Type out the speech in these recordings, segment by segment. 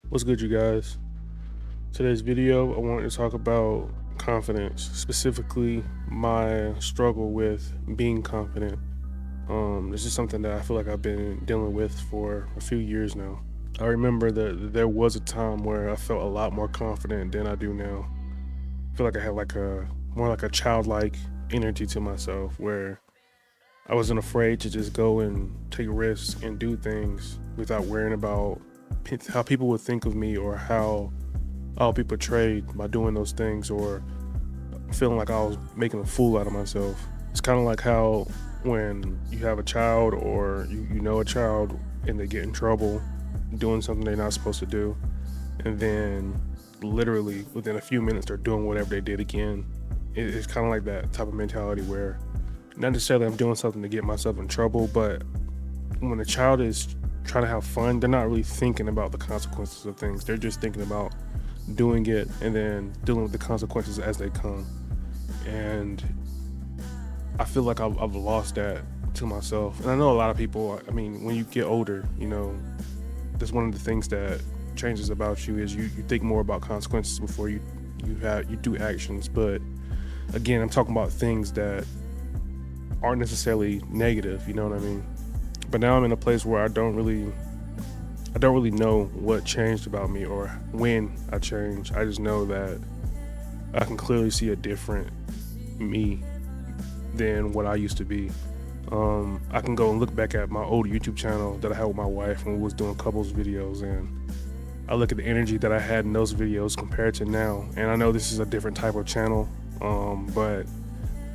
What's good, you guys? Today's video, I wanted to talk about confidence, specifically my struggle with being confident. This is something that I feel like I've been dealing with for a few years now. I remember that there was a time where I felt a lot more confident than I do now. I feel like I had like a more like a childlike energy to myself where I wasn't afraid to just go and take risks and do things without worrying about how people would think of me or how I'll be portrayed by doing those things or feeling like I was making a fool out of myself. It's kind of like how when you have a child or you know a child and they get in trouble doing something they're not supposed to do, and then literally within a few minutes they're doing whatever they did again. It's kind of like that type of mentality where not necessarily I'm doing something to get myself in trouble, but when a child is trying to have fun, they're not really thinking about the consequences of things. They're just thinking about doing it and then dealing with the consequences as they come. And I feel like I've lost that to myself. And I know a lot of people, I mean, when you get older, that's one of the things that changes about you is you think more about consequences before you do actions. But again, I'm talking about things that aren't necessarily negative, you know what I mean? But now I'm in a place where I don't really know what changed about me or when I changed. I just know that I can clearly see a different me than what I used to be. I can go and look back at my old YouTube channel that I had with my wife when we was doing couples videos, and I look at the energy that I had in those videos compared to now. And I know this is a different type of channel, but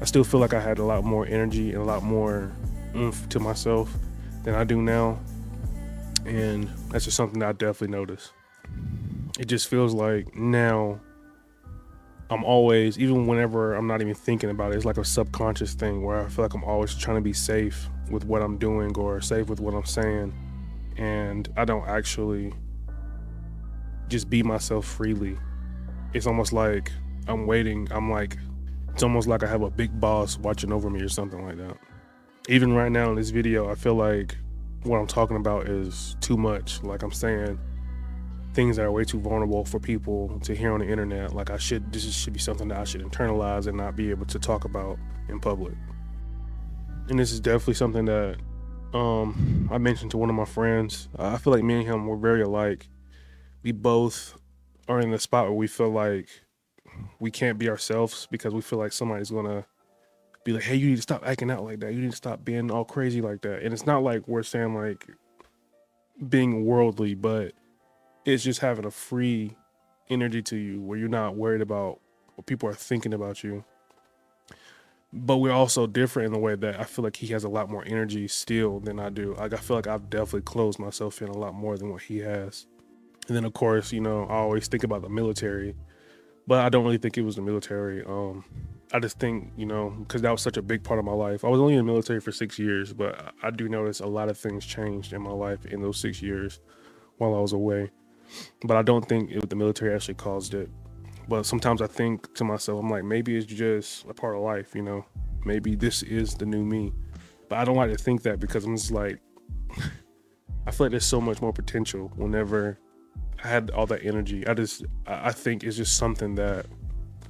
I still feel like I had a lot more energy and a lot more oomph to myself than I do now. And that's just something that I definitely notice. It just feels like now I'm always, even whenever I'm not even thinking about it, it's like a subconscious thing where I feel like I'm always trying to be safe with what I'm doing or safe with what I'm saying. And I don't actually just be myself freely. It's almost like I'm waiting. It's almost like I have a big boss watching over me or something like that. Even right now in this video, I feel like what I'm talking about is too much. Like I'm saying things that are way too vulnerable for people to hear on the internet. Like this should be something that I should internalize and not be able to talk about in public. And this is definitely something that I mentioned to one of my friends. I feel like me and him were very alike. We both are in the spot where we feel like we can't be ourselves because we feel like somebody's gonna be like, hey, you need to stop acting out like that. You need to stop being all crazy like that. And it's not like we're saying like being worldly, but it's just having a free energy to you where you're not worried about what people are thinking about you. But we're also different in the way that I feel like he has a lot more energy still than I do. Like I feel like I've definitely closed myself in a lot more than what he has. And then of course, I always think about the military, but I don't really think it was the military. I just think, because that was such a big part of my life. I was only in the military for 6 years, but I do notice a lot of things changed in my life in those 6 years while I was away. But I don't think the military actually caused it. But sometimes I think to myself, I'm like, maybe it's just a part of life, Maybe this is the new me. But I don't like to think that because I'm just like, I feel like there's so much more potential whenever I had all that energy. I think it's just something that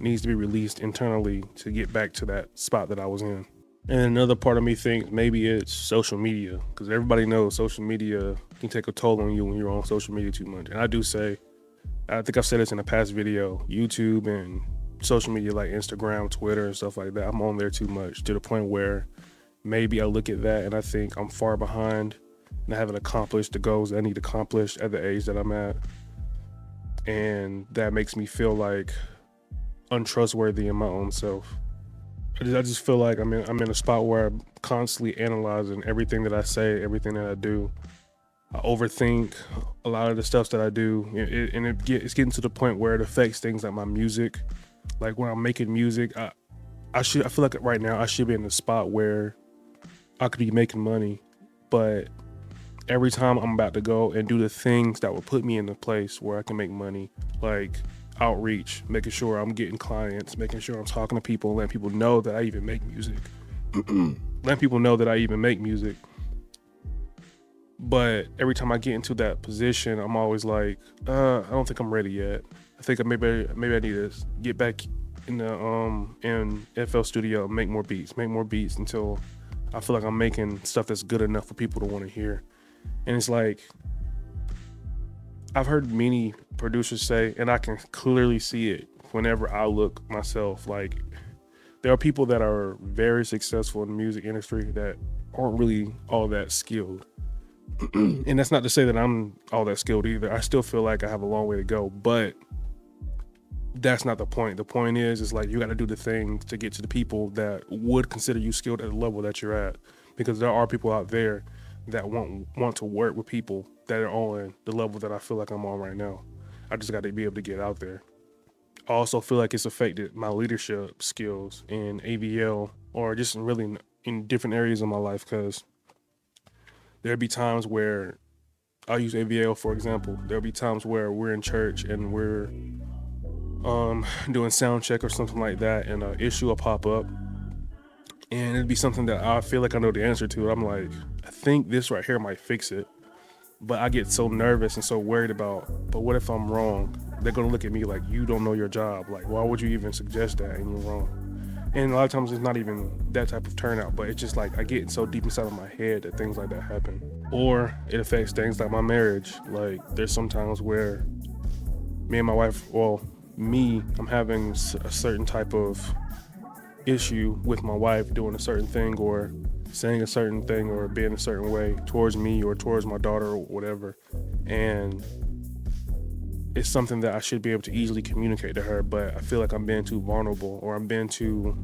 needs to be released internally to get back to that spot that I was in. And another part of me thinks maybe it's social media, because everybody knows social media can take a toll on you when you're on social media too much. And I think I've said this in a past video, YouTube and social media like Instagram, Twitter, and stuff like that, I'm on there too much to the point where maybe I look at that and I think I'm far behind and I haven't accomplished the goals I need to accomplish at the age that I'm at. And that makes me feel like untrustworthy in my own self. I just feel like I'm in a spot where I'm constantly analyzing everything that I say, everything that I do. I overthink a lot of the stuff that I do, it's getting to the point where it affects things like my music. Like when I'm making music, I feel like right now I should be in a spot where I could be making money, but every time I'm about to go and do the things that will put me in a place where I can make money, like outreach, making sure I'm getting clients, making sure I'm talking to people, letting people know that I even make music, letting people know that I even make music. But every time I get into that position, I'm always like, I don't think I'm ready yet. I think maybe I need to get back in the in FL Studio, make more beats until I feel like I'm making stuff that's good enough for people to want to hear. And it's like, I've heard many producers say, and I can clearly see it whenever I look myself, like there are people that are very successful in the music industry that aren't really all that skilled. And that's not to say that I'm all that skilled either. I still feel like I have a long way to go, but that's not the point. The point is like you got to do the thing to get to the people that would consider you skilled at the level that you're at, because there are people out there that want to work with people that are on the level that I feel like I'm on right now. I just got to be able to get out there. I also feel like it's affected my leadership skills in AVL, or just really in different areas of my life, because there'll be times where I'll use AVL for example. There'll be times where we're in church and we're doing sound check or something like that, and an issue will pop up, and it'd be something that I feel like I know the answer to. I'm like, I think this right here might fix it, but I get so nervous and so worried about, but what if I'm wrong? They're gonna look at me like, you don't know your job. Like, why would you even suggest that and you're wrong? And a lot of times it's not even that type of turnout, but it's just like I get so deep inside of my head that things like that happen. Or it affects things like my marriage. Like there's some times where me and my wife, I'm having a certain type of issue with my wife doing a certain thing or saying a certain thing or being a certain way towards me or towards my daughter or whatever. And it's something that I should be able to easily communicate to her, but I feel like I'm being too vulnerable, or I'm being too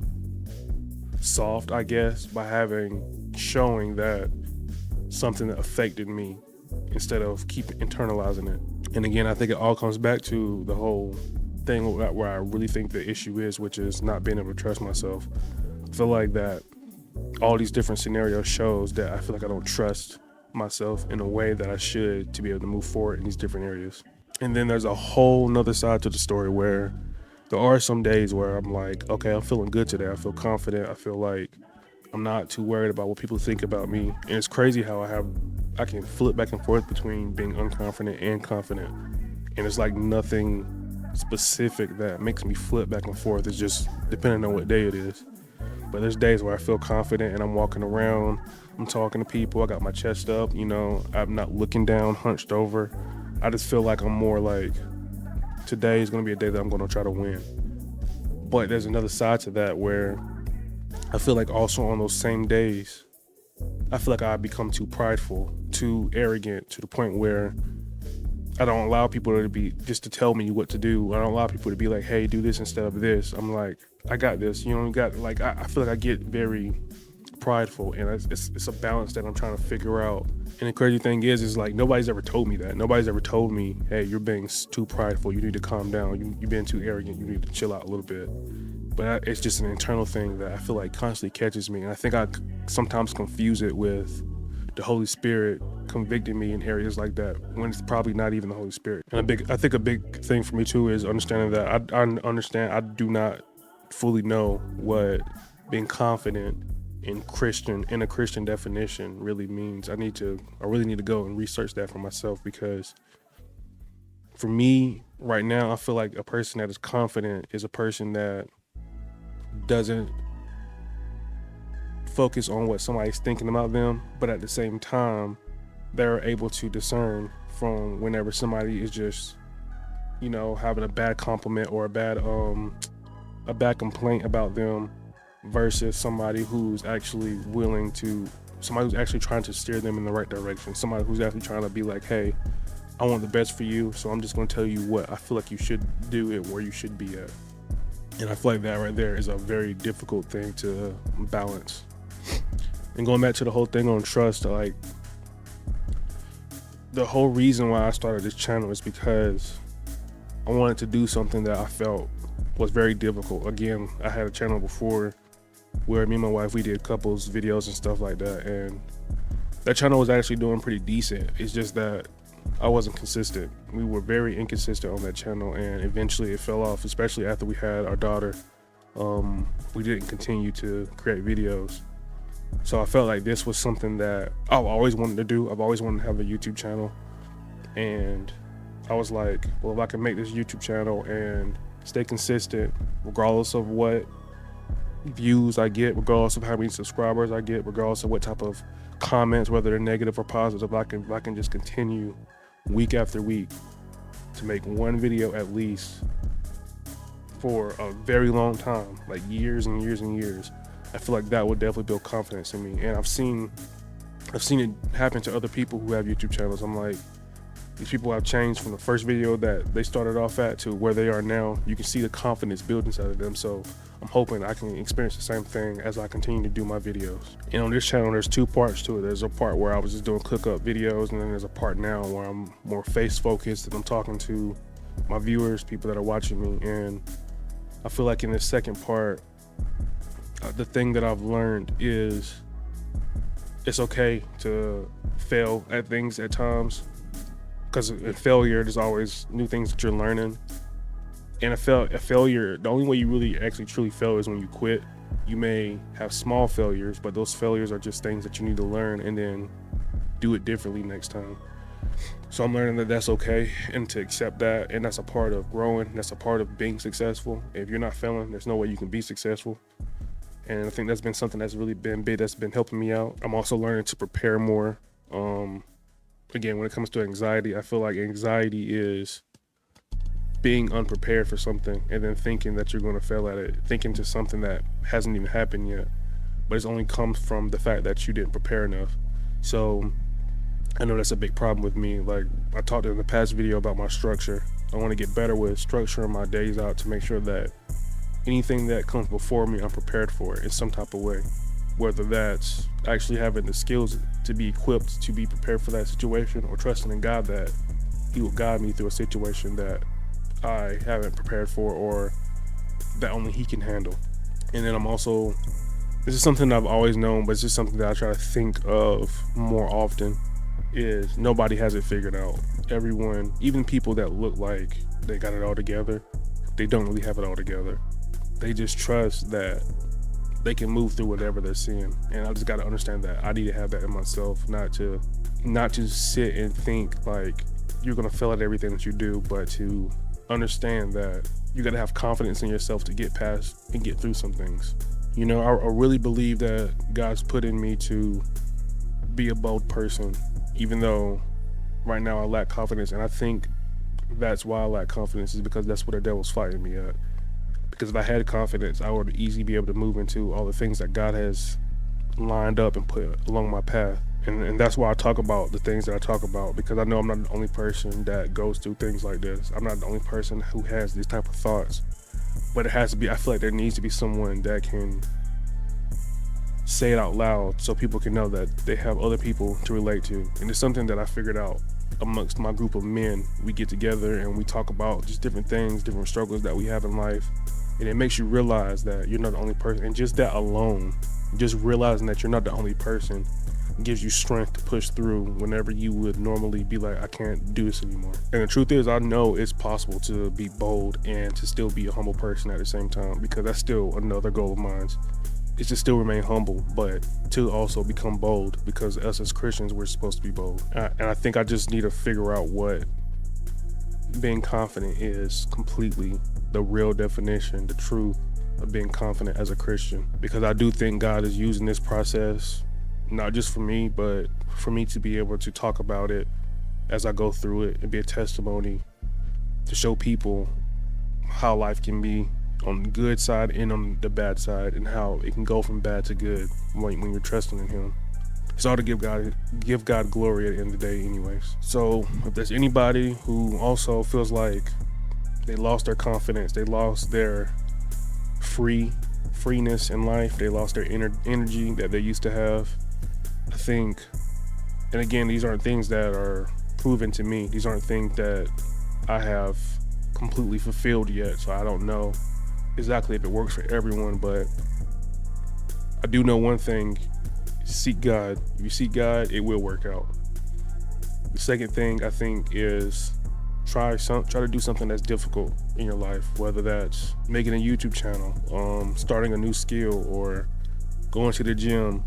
soft, I guess, by showing that something that affected me instead of keep internalizing it. And again, I think it all comes back to the whole thing where I really think the issue is, which is not being able to trust myself. I feel like that all these different scenarios shows that I feel like I don't trust myself in a way that I should to be able to move forward in these different areas. And then there's a whole nother side to the story where there are some days where I'm like, okay, I'm feeling good today. I feel confident. I feel like I'm not too worried about what people think about me. And it's crazy how I can flip back and forth between being unconfident and confident. And it's like nothing specific that makes me flip back and forth. It's just depending on what day it is. But there's days where I feel confident and I'm walking around, I'm talking to people, I got my chest up, I'm not looking down, hunched over. I just feel like I'm more like, today is going to be a day that I'm going to try to win. But there's another side to that where I feel like also on those same days, I feel like I become too prideful, too arrogant, to the point where I don't allow people to tell me what to do. I don't allow people to be like, hey, do this instead of this. I'm like, I got this. I feel like I get very prideful, and it's a balance that I'm trying to figure out. And the crazy thing is like nobody's ever told me that. Nobody's ever told me, hey, you're being too prideful. You need to calm down. You're being too arrogant. You need to chill out a little bit. But it's just an internal thing that I feel like constantly catches me. And I think I sometimes confuse it with the Holy Spirit convicting me in areas like that when it's probably not even the Holy Spirit. And I think a big thing for me too is understanding that I understand I do not fully know what being confident in a Christian definition really means. I really need to go and research that for myself, because for me right now, I feel like a person that is confident is a person that doesn't focus on what somebody's thinking about them, but at the same time, they're able to discern from whenever somebody is just, having a bad compliment or a bad complaint about them, versus somebody who's actually trying to steer them in the right direction. Somebody who's actually trying to be like, hey, I want the best for you, so I'm just going to tell you what I feel like you should do it where you should be at. And I feel like that right there is a very difficult thing to balance. And going back to the whole thing on trust, like the whole reason why I started this channel is because I wanted to do something that I felt was very difficult. Again, I had a channel before where me and my wife, we did couples videos and stuff like that, and that channel was actually doing pretty decent. It's just that I wasn't consistent. We were very inconsistent on that channel, and eventually it fell off, especially after we had our daughter. We didn't continue to create videos. So I felt like this was something that I've always wanted to do. I've always wanted to have a YouTube channel. And I was like, well, if I can make this YouTube channel and stay consistent, regardless of what views I get, regardless of how many subscribers I get, regardless of what type of comments, whether they're negative or positive, I can just continue week after week to make one video at least for a very long time, like years and years and years. I feel like that would definitely build confidence in me. And I've seen it happen to other people who have YouTube channels. I'm like, these people have changed from the first video that they started off at to where they are now. You can see the confidence build inside of them. So I'm hoping I can experience the same thing as I continue to do my videos. And on this channel, there's two parts to it. There's a part where I was just doing cook-up videos, and then there's a part now where I'm more face-focused and I'm talking to my viewers, people that are watching me. And I feel like in this second part, the thing that I've learned is it's okay to fail at things at times, because in failure, there's always new things that you're learning. And a failure, the only way you really actually truly fail is when you quit. You may have small failures, but those failures are just things that you need to learn and then do it differently next time. So I'm learning that that's okay and to accept that. And that's a part of growing. That's a part of being successful. If you're not failing, there's no way you can be successful. And I think that's been something that's really been big, that's been helping me out. I'm also learning to prepare more. Again, when it comes to anxiety, I feel like anxiety is being unprepared for something and then thinking that you're going to fail at it, thinking to something that hasn't even happened yet, but it only comes from the fact that you didn't prepare enough. So I know that's a big problem with me. Like I talked in the past video about my structure. I want to get better with structuring my days out to make sure that anything that comes before me, I'm prepared for it in some type of way. Whether that's actually having the skills to be equipped to be prepared for that situation, or trusting in God that He will guide me through a situation that I haven't prepared for or that only He can handle. And then this is something I've always known, but it's just something that I try to think of more often, is nobody has it figured out. Everyone, even people that look like they got it all together, they don't really have it all together. They just trust that they can move through whatever they're seeing. And I just got to understand that I need to have that in myself, not to sit and think like you're going to fail at everything that you do, but to understand that you got to have confidence in yourself to get past and get through some things. You know, I really believe that God's put in me to be a bold person, even though right now I lack confidence. And I think that's why I lack confidence, is because that's what the devil's fighting me at. Because if I had confidence, I would easily be able to move into all the things that God has lined up and put along my path. And that's why I talk about the things that I talk about, because I know I'm not the only person that goes through things like this. I'm not the only person who has these type of thoughts. But it has to be, I feel like there needs to be someone that can say it out loud so people can know that they have other people to relate to. And it's something that I figured out amongst my group of men. We get together and we talk about just different things, different struggles that we have in life. And it makes you realize that you're not the only person. And just that alone, just realizing that you're not the only person, gives you strength to push through whenever you would normally be like, I can't do this anymore. And the truth is, I know it's possible to be bold and to still be a humble person at the same time, because that's still another goal of mine. It's to still remain humble, but to also become bold, because us as Christians, we're supposed to be bold. And I think I just need to figure out what being confident is completely, the real definition, the truth of being confident as a Christian. Because I do think God is using this process, not just for me, but for me to be able to talk about it as I go through it and be a testimony to show people how life can be on the good side and on the bad side, and how it can go from bad to good when you're trusting in Him. It's all to give God glory at the end of the day anyways. So if there's anybody who also feels like they lost their confidence, they lost their freeness in life, they lost their energy that they used to have, I think, and again, these aren't things that are proven to me. These aren't things that I have completely fulfilled yet, so I don't know exactly if it works for everyone, but I do know one thing: seek God. If you seek God, it will work out. The second thing I think is try to do something that's difficult in your life, whether that's making a YouTube channel, starting a new skill, or going to the gym,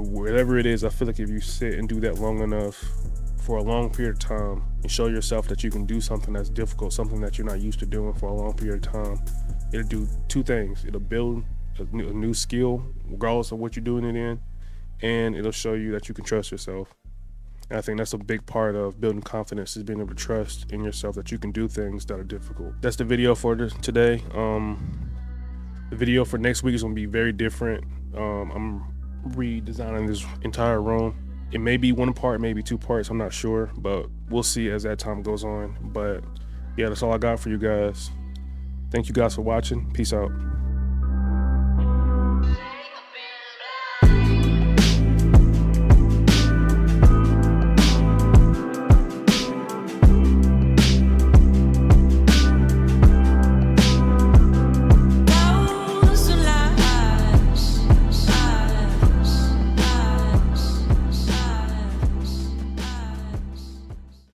whatever it is, I feel like if you sit and do that long enough for a long period of time and show yourself that you can do something that's difficult, something that you're not used to doing for a long period of time, it'll do two things. It'll build a new skill, regardless of what you're doing it in, and it'll show you that you can trust yourself. And I think that's a big part of building confidence, is being able to trust in yourself that you can do things that are difficult. That's the video for today. The video for next week is gonna be very different. I'm redesigning this entire room. It may be one part, maybe two parts, I'm not sure, but we'll see as that time goes on. But yeah, that's all I got for you guys. Thank you guys for watching. Peace out.